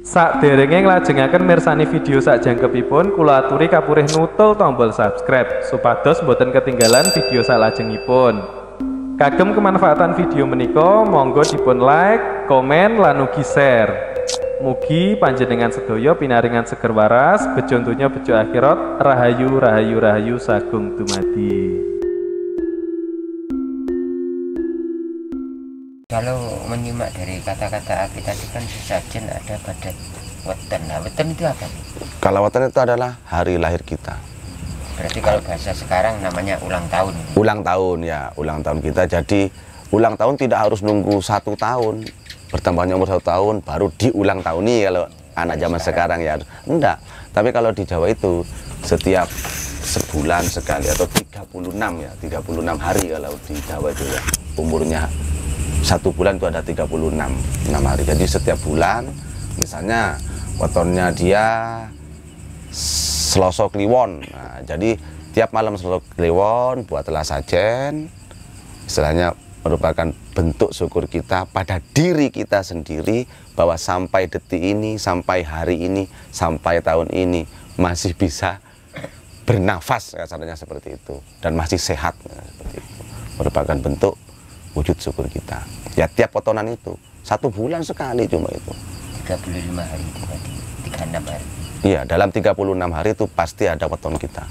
Sakderenge nglajengaken mirsani video sakjangkepipun, kula aturi kapurih nutul tombol subscribe supados boten ketinggalan video salajengipun. Kagem kemanfaatan video menika, monggo dipun like, komen, lan ugi share. Mugi panjenengan sedaya pinaringan seger waras, bejo donya bejo akhirat, rahayu rahayu rahayu sagung dumadi. Kalau menyimak dari kata-kata Aki tadi kan sesajen ada pada weton. Nah, weton itu apa nih? Kalau weton itu adalah hari lahir kita. Berarti kalau bahasa sekarang namanya ulang tahun. Ulang tahun ya, ulang tahun kita. Jadi ulang tahun tidak harus nunggu 1 tahun. Bertambahnya umur 1 tahun baru diulang tahuni kalau anak zaman sekarang ya. Enggak. Tapi kalau di Jawa itu setiap sebulan sekali atau 36 ya, 36 hari kalau di Jawa itu ya. Umurnya 1 bulan itu ada 36 hari. Jadi setiap bulan misalnya wetonnya dia Selasa Kliwon. Nah, jadi tiap malam Selasa Kliwon buatlah sajen, istilahnya merupakan bentuk syukur kita pada diri kita sendiri bahwa sampai detik ini, sampai hari ini, sampai tahun ini masih bisa bernafas, kasarnya seperti itu, dan masih sehat, seperti itu. Merupakan bentuk wujud syukur kita. Ya tiap potongan itu 1 bulan sekali cuma itu. 35 hari itu tadi, 36 hari. Iya, dalam 36 hari itu pasti ada weton kita.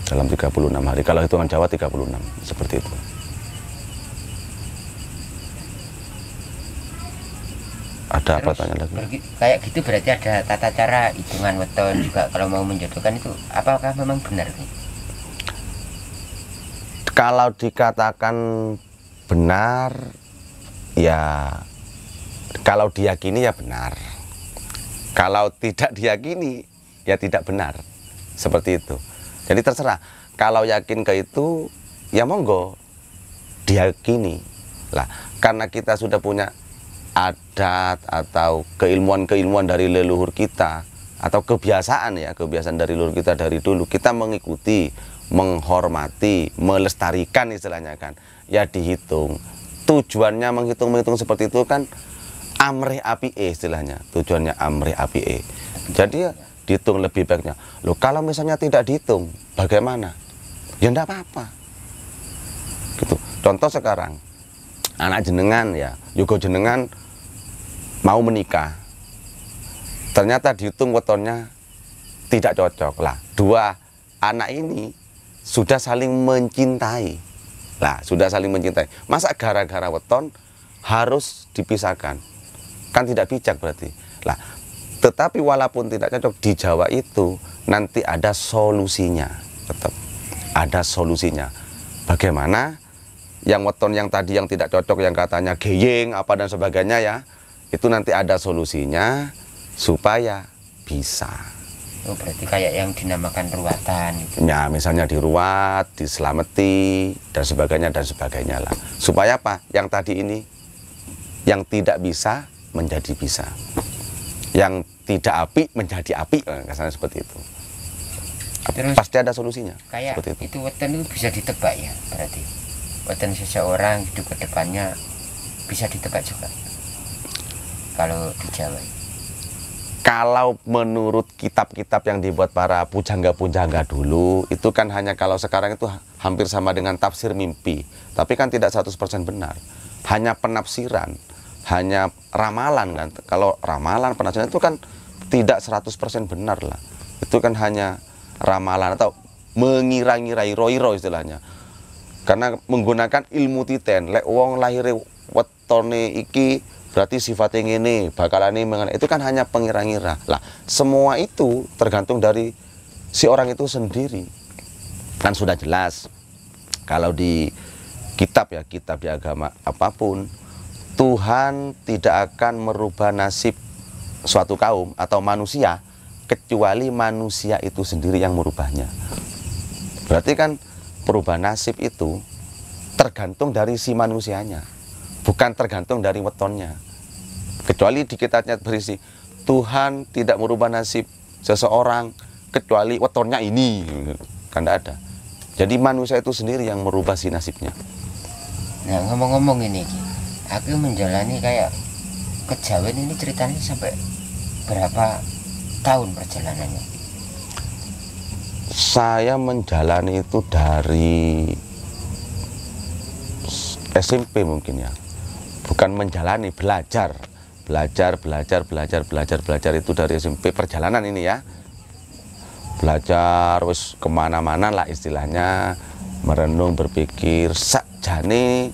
Dalam 36 hari, kalau hitungan Jawa 36, seperti itu. Ada apa tanya lagi? Kayak gitu berarti ada tata cara hitungan weton juga kalau mau menjodohkan itu apakah memang benar nih? Kalau dikatakan benar, ya kalau diyakini ya benar. Kalau tidak diyakini, ya tidak benar. Seperti itu. Jadi terserah. Kalau yakin ke itu, ya monggo diyakini. Lah, karena kita sudah punya adat atau keilmuan-keilmuan dari leluhur kita, atau kebiasaan ya, kebiasaan dari leluhur kita dari dulu, kita mengikuti, menghormati, melestarikan istilahnya kan. Ya dihitung. Tujuannya menghitung seperti itu kan amrih apike istilahnya. Tujuannya amrih apike. Jadi ya dihitung lebih baiknya. Loh, kalau misalnya tidak dihitung, bagaimana? Ya enggak apa-apa. Gitu. Contoh sekarang, anak jenengan ya, juga jenengan mau menikah. Ternyata dihitung wetonnya tidak cocok. Lah, 2 anak ini sudah saling mencintai. Lah, sudah saling mencintai. Masa gara-gara weton harus dipisahkan? Kan tidak bijak berarti. Lah, tetapi walaupun tidak cocok di Jawa itu nanti ada solusinya. Tetap ada solusinya. Bagaimana? Yang weton yang tadi yang tidak cocok, yang katanya geyeng apa dan sebagainya ya, itu nanti ada solusinya supaya bisa. Oh, berarti kayak yang dinamakan ruatan gitu. Ya, misalnya diruat, diselamati dan sebagainya lah. Supaya apa? Yang tadi ini yang tidak bisa menjadi bisa. Yang tidak api menjadi api, kasarnya seperti itu. Terus, pasti ada solusinya. Kayak seperti itu weton itu bisa ditebak ya, berarti. Weton seseorang hidup ke depannya bisa ditebak juga. Kalau di Jawa. Kalau menurut kitab-kitab yang dibuat para pujangga-pujangga dulu, itu kan hanya kalau sekarang itu hampir sama dengan tafsir mimpi. Tapi kan tidak 100% benar. Hanya penafsiran, hanya ramalan kan. Kalau ramalan, penafsiran itu kan tidak 100% benar lah. Itu kan hanya ramalan atau mengira-ngirai roiro istilahnya. Karena menggunakan ilmu titen, lek wong lahir wetone iki berarti sifatnya ini bakalan ini, itu kan hanya pengira-ngira. Lah, semua itu tergantung dari si orang itu sendiri. Kan sudah jelas kalau di kitab ya, kitab di agama apapun, Tuhan tidak akan merubah nasib suatu kaum atau manusia kecuali manusia itu sendiri yang merubahnya. Berarti kan perubahan nasib itu tergantung dari si manusianya, bukan tergantung dari wetonnya. Kecuali di kitabnya berisi Tuhan tidak merubah nasib seseorang kecuali wetonnya ini, kan tidak ada. Jadi manusia itu sendiri yang merubah si nasibnya. Nah, ngomong-ngomong ini, aku menjalani kayak kejawen ini ceritanya sampai berapa tahun perjalanannya? Saya menjalani itu dari SMP mungkin ya. Bukan menjalani, belajar itu dari SMP. Perjalanan ini ya, belajar wis kemana-mana lah istilahnya, merenung, berpikir sakjane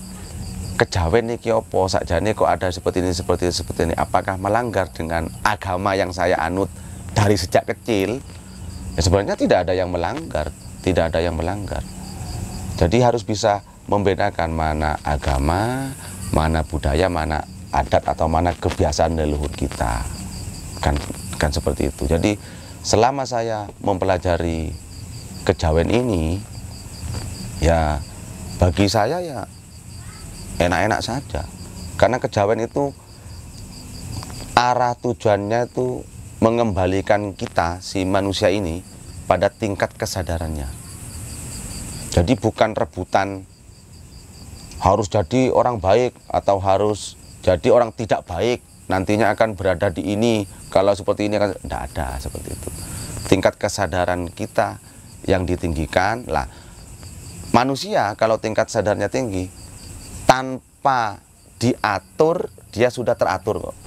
kejawen iki opo, sakjane kok ada seperti ini, apakah melanggar dengan agama yang saya anut dari sejak kecil. Ya sebenarnya tidak ada yang melanggar, jadi harus bisa membedakan mana agama, mana budaya, mana adat atau mana kebiasaan leluhur kita, kan seperti itu. Jadi selama saya mempelajari kejawen ini, ya bagi saya ya enak-enak saja, karena kejawen itu arah tujuannya itu mengembalikan kita, si manusia ini, pada tingkat kesadarannya. Jadi bukan rebutan harus jadi orang baik atau harus jadi orang tidak baik, nantinya akan berada di ini, kalau seperti ini kan tidak ada seperti itu. Tingkat kesadaran kita yang ditinggikan lah. Manusia kalau tingkat sadarnya tinggi, tanpa diatur dia sudah teratur kok.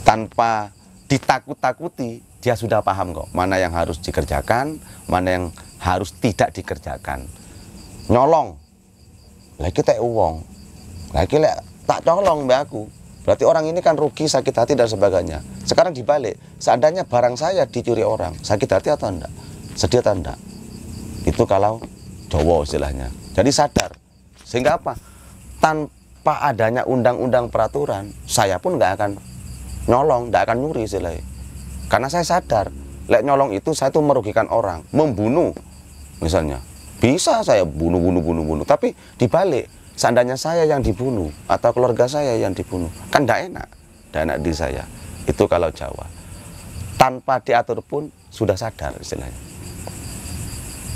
Tanpa ditakut-takuti dia sudah paham kok, mana yang harus dikerjakan, mana yang harus tidak dikerjakan. Nyolong lagi tak uang, lagi tak colong mbak aku, berarti orang ini kan rugi, sakit hati dan sebagainya. Sekarang dibalik, seandainya barang saya dicuri orang, sakit hati atau enggak, sedih atau enggak, itu kalau Jawa istilahnya. Jadi sadar, sehingga apa, tanpa adanya undang-undang peraturan, saya pun nggak akan nyolong, nggak akan nyuri istilahnya. Karena saya sadar, lek nyolong itu saya tuh merugikan orang, membunuh misalnya. Bisa saya bunuh, tapi dibalik, seandainya saya yang dibunuh atau keluarga saya yang dibunuh, kan tidak enak di saya. Itu kalau Jawa. Tanpa diatur pun sudah sadar istilahnya.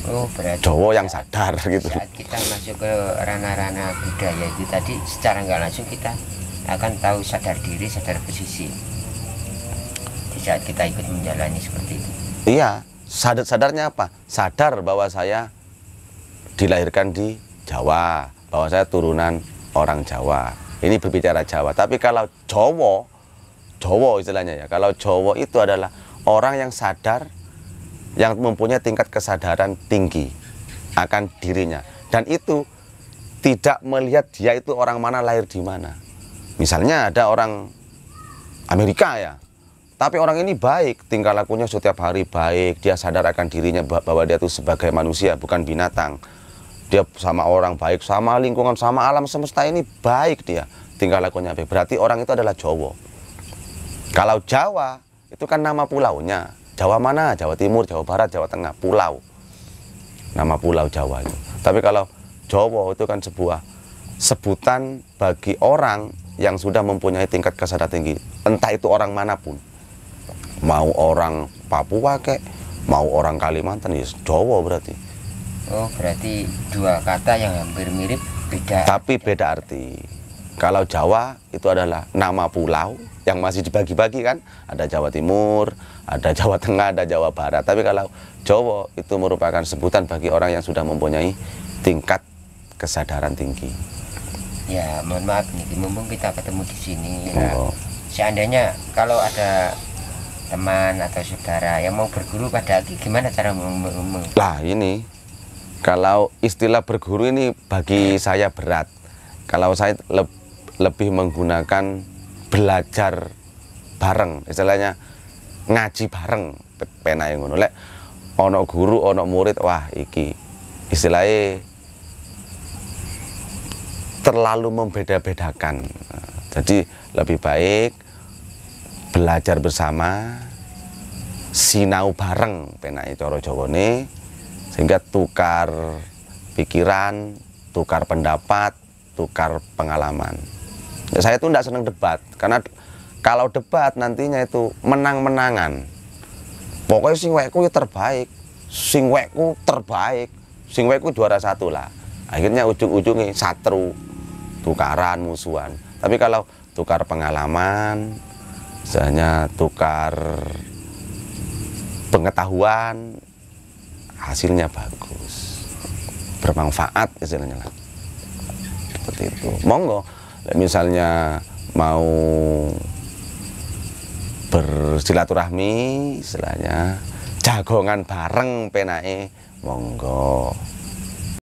Oh, berarti Jawa yang sadar gitu. Saat kita masuk ke ranah-ranah budaya itu tadi, secara nggak langsung kita akan tahu sadar diri, sadar posisi di saat kita ikut menjalani seperti itu. Iya, sadarnya apa? Sadar bahwa saya dilahirkan di Jawa, bahwa saya turunan orang Jawa. Ini berbicara Jawa. Tapi kalau Jawa istilahnya ya, kalau Jawa itu adalah orang yang sadar, yang mempunyai tingkat kesadaran tinggi akan dirinya, dan itu tidak melihat dia itu orang mana, lahir di mana. Misalnya ada orang Amerika ya, tapi orang ini baik, tingkah lakunya setiap hari baik, dia sadar akan dirinya bahwa dia itu sebagai manusia, bukan binatang. Dia sama orang baik, sama lingkungan, sama alam semesta ini baik dia, tingkah lakunya baik. Berarti orang itu adalah Jawa. Kalau Jawa, itu kan nama pulaunya. Jawa mana? Jawa Timur, Jawa Barat, Jawa Tengah, pulau. Nama pulau Jawa itu. Tapi kalau Jawa itu kan sebuah sebutan bagi orang yang sudah mempunyai tingkat kesadaran tinggi, entah itu orang manapun, mau orang Papua kek, mau orang Kalimantan, ya Jawa berarti. Oh, berarti dua kata yang hampir mirip, beda. Tapi beda arti. Kalau Jawa itu adalah nama pulau yang masih dibagi-bagi kan, ada Jawa Timur, ada Jawa Tengah, ada Jawa Barat. Tapi kalau Jawa itu merupakan sebutan bagi orang yang sudah mempunyai tingkat kesadaran tinggi. Ya, mohon maaf nih, mumpung kita ketemu di sini. Nah, seandainya kalau ada teman atau saudara yang mau berguru pada Aki, gimana cara ngomong? Lah ini, kalau istilah berguru ini bagi saya berat. Kalau saya lebih menggunakan belajar bareng, istilahnya ngaji bareng, pena yang ngono. Lek ono guru, ono murid, wah iki istilahnya terlalu membeda-bedakan. Jadi lebih baik belajar bersama, sinau bareng penake cara Jawane, sehingga tukar pikiran, tukar pendapat, tukar pengalaman. Ya, saya tuh tidak senang debat, karena kalau debat nantinya itu menang-menangan. Pokoknya sing wekku ya terbaik, sing wekku terbaik, sing wekku juara satu lah. Akhirnya ujung-ujungnya satru, tukaran, musuhan. Tapi kalau tukar pengalaman, misalnya tukar pengetahuan, hasilnya bagus, bermanfaat istilahnya lah. Seperti itu. Monggo, misalnya mau bersilaturahmi, istilahnya jagongan bareng penake, monggo.